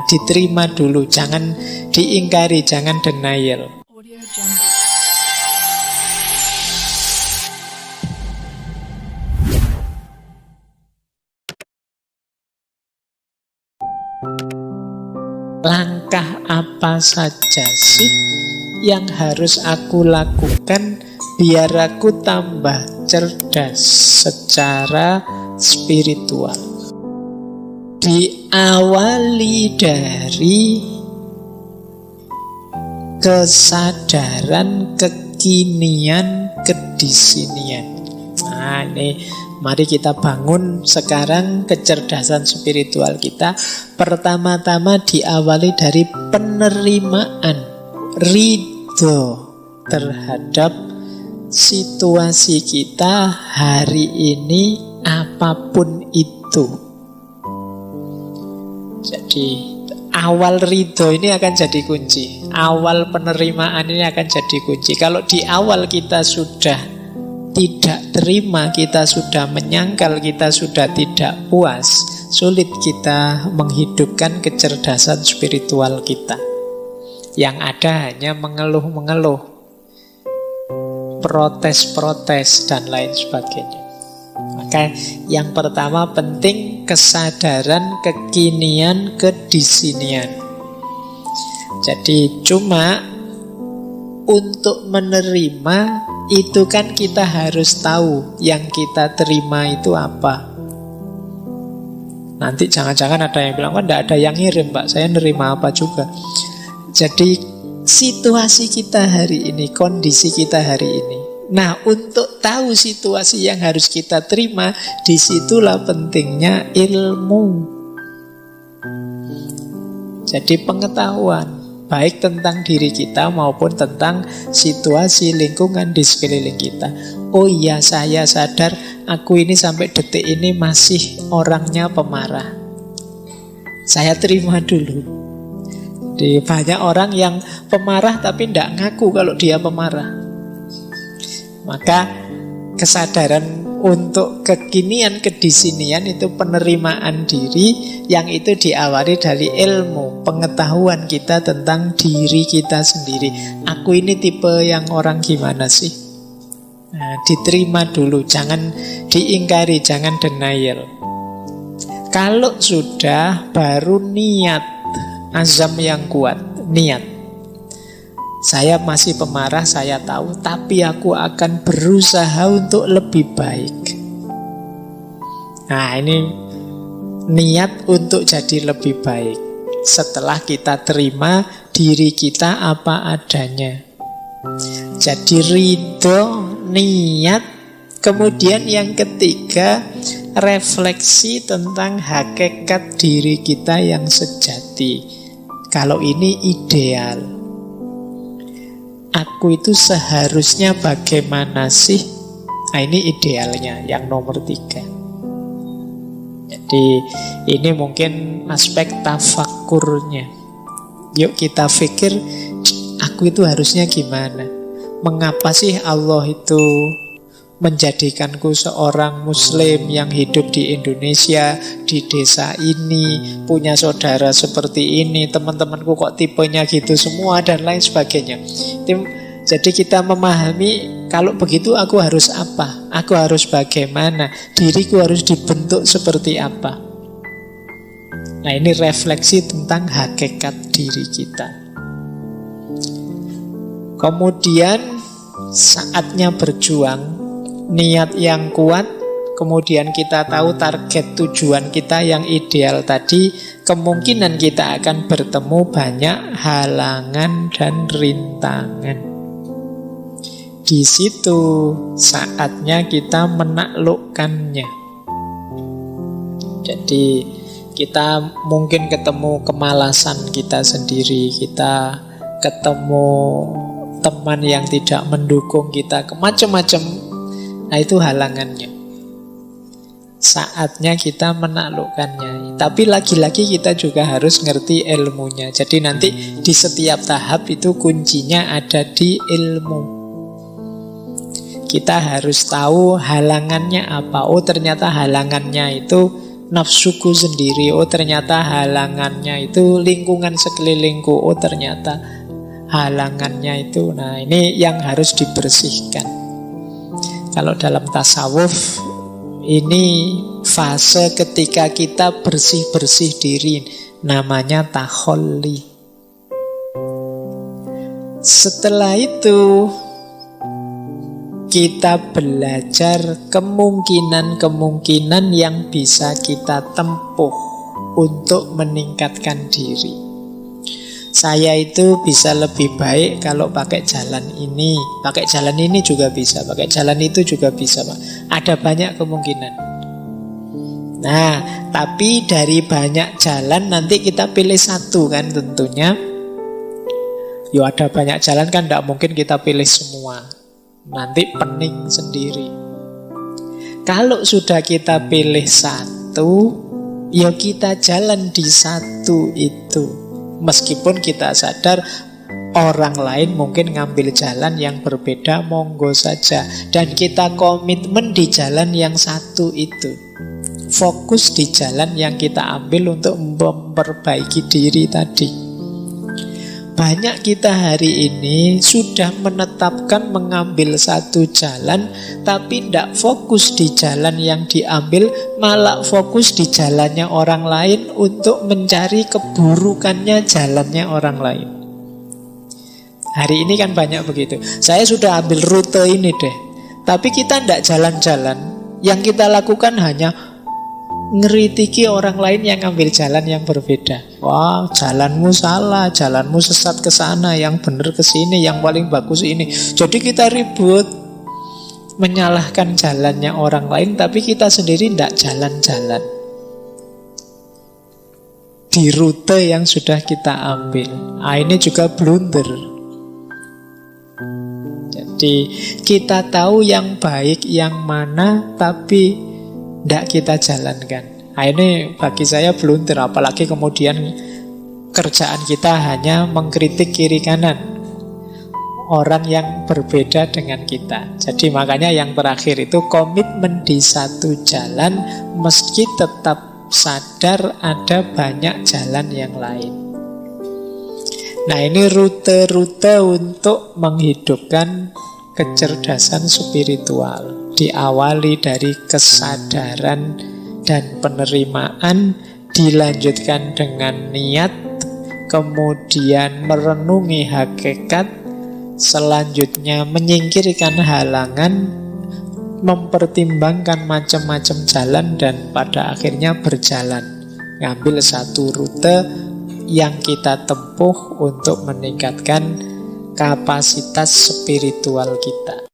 diterima dulu, jangan diingkari, jangan denial. Langkah apa saja sih yang harus aku lakukan biar aku tambah cerdas secara spiritual? Diawali dari kesadaran kekinian kedisinian. Nah, ini mari kita bangun sekarang kecerdasan spiritual kita. Pertama-tama diawali dari penerimaan, ridho terhadap situasi kita hari ini apapun itu. Jadi awal ridho ini akan jadi kunci. Awal penerimaan ini akan jadi kunci. Kalau di awal kita sudah tidak terima, kita sudah menyangkal, kita sudah tidak puas, sulit kita menghidupkan kecerdasan spiritual kita. Yang ada hanya mengeluh-mengeluh, protes-protes, dan lain sebagainya. Maka yang pertama penting kesadaran kekinian kedisinian. Jadi cuma untuk menerima itu kan kita harus tahu yang kita terima itu apa. Nanti jangan-jangan ada yang bilang, oh enggak ada yang ngirim Pak, saya nerima apa juga. Jadi situasi kita hari ini, kondisi kita hari ini. Nah, untuk tahu situasi yang harus kita terima, disitulah pentingnya ilmu. Jadi pengetahuan, baik tentang diri kita maupun tentang situasi lingkungan di sekeliling kita. Oh iya, saya sadar aku ini sampai detik ini masih orangnya pemarah. Saya terima dulu. Di banyak orang yang pemarah tapi tidak ngaku kalau dia pemarah. Maka kesadaran untuk kekinian kedisinian itu penerimaan diri yang itu diawali dari ilmu, pengetahuan kita tentang diri kita sendiri. Aku ini tipe yang orang gimana sih? Nah, diterima dulu, jangan diingkari, jangan denial. Kalau sudah, baru niat, azam yang kuat, niat. Saya masih pemarah, saya tahu, tapi aku akan berusaha untuk lebih baik. Nah, ini niat untuk jadi lebih baik. Setelah kita terima diri kita apa adanya. Jadi ridho, niat. Kemudian yang ketiga, refleksi tentang hakikat diri kita yang sejati. Kalau ini ideal, aku itu seharusnya bagaimana sih? Nah, ini idealnya yang nomor 3. Jadi ini mungkin aspek tafakurnya. Yuk kita pikir, aku itu harusnya gimana? Mengapa sih Allah itu menjadikanku seorang muslim yang hidup di Indonesia, di desa ini, punya saudara seperti ini, teman-temanku kok tipenya gitu semua, dan lain sebagainya. Jadi kita memahami, kalau begitu aku harus apa? Aku harus bagaimana? Diriku harus dibentuk seperti apa? Nah, ini refleksi tentang hakikat diri kita. Kemudian saatnya berjuang, niat yang kuat, kemudian kita tahu target tujuan kita yang ideal tadi, kemungkinan kita akan bertemu banyak halangan dan rintangan. Di situ saatnya kita menaklukkannya. Jadi kita mungkin ketemu kemalasan kita sendiri, kita ketemu teman yang tidak mendukung kita, macam-macam. Nah, itu halangannya. Saatnya kita menaklukkannya. Tapi lagi-lagi kita juga harus ngerti ilmunya. Jadi nanti di setiap tahap itu kuncinya ada di ilmu. Kita harus tahu halangannya apa. Oh, ternyata halangannya itu nafsuku sendiri. Oh ternyata halangannya itu lingkungan sekelilingku. Oh ternyata halangannya itu. Nah ini yang harus dibersihkan. Kalau dalam tasawuf ini fase ketika kita bersih-bersih diri, namanya takholli. Setelah itu kita belajar kemungkinan-kemungkinan yang bisa kita tempuh untuk meningkatkan diri. Saya itu bisa lebih baik kalau pakai jalan ini. Pakai jalan ini juga bisa, pakai jalan itu juga bisa, Pak. Ada banyak kemungkinan. Nah, tapi dari banyak jalan nanti kita pilih satu kan tentunya. Yo ada banyak jalan kan tidak mungkin kita pilih semua. Nanti pening sendiri. Kalau sudah kita pilih satu, ya kita jalan di satu itu. Meskipun kita sadar orang lain mungkin ngambil jalan yang berbeda, monggo saja. Dan kita komitmen di jalan yang satu itu. Fokus di jalan yang kita ambil untuk memperbaiki diri tadi. Banyak kita hari ini sudah menetapkan mengambil satu jalan, tapi tidak fokus di jalan yang diambil, malah fokus di jalannya orang lain untuk mencari keburukannya jalannya orang lain. Hari ini kan banyak begitu. Saya sudah ambil rute ini deh, tapi kita tidak jalan-jalan. Yang kita lakukan hanya ngeritiki orang lain yang ngambil jalan yang berbeda. Wah, jalanmu salah, jalanmu sesat ke sana, yang benar ke sini, yang paling bagus ini. Jadi kita ribut menyalahkan jalannya orang lain, tapi kita sendiri tidak jalan-jalan di rute yang sudah kita ambil. Nah, ini juga blunder. Jadi kita tahu yang baik yang mana, tapi tidak kita jalankan. Nah, ini bagi saya blunder. Apalagi kemudian kerjaan kita hanya mengkritik kiri kanan orang yang berbeda dengan kita. Jadi makanya yang terakhir itu komitmen di satu jalan, meski tetap sadar ada banyak jalan yang lain. Nah ini rute-rute untuk menghidupkan kecerdasan spiritual. Diawali dari kesadaran dan penerimaan, dilanjutkan dengan niat, kemudian merenungi hakikat, selanjutnya menyingkirkan halangan, mempertimbangkan macam-macam jalan, dan pada akhirnya berjalan. Ngambil satu rute yang kita tempuh untuk meningkatkan kapasitas spiritual kita.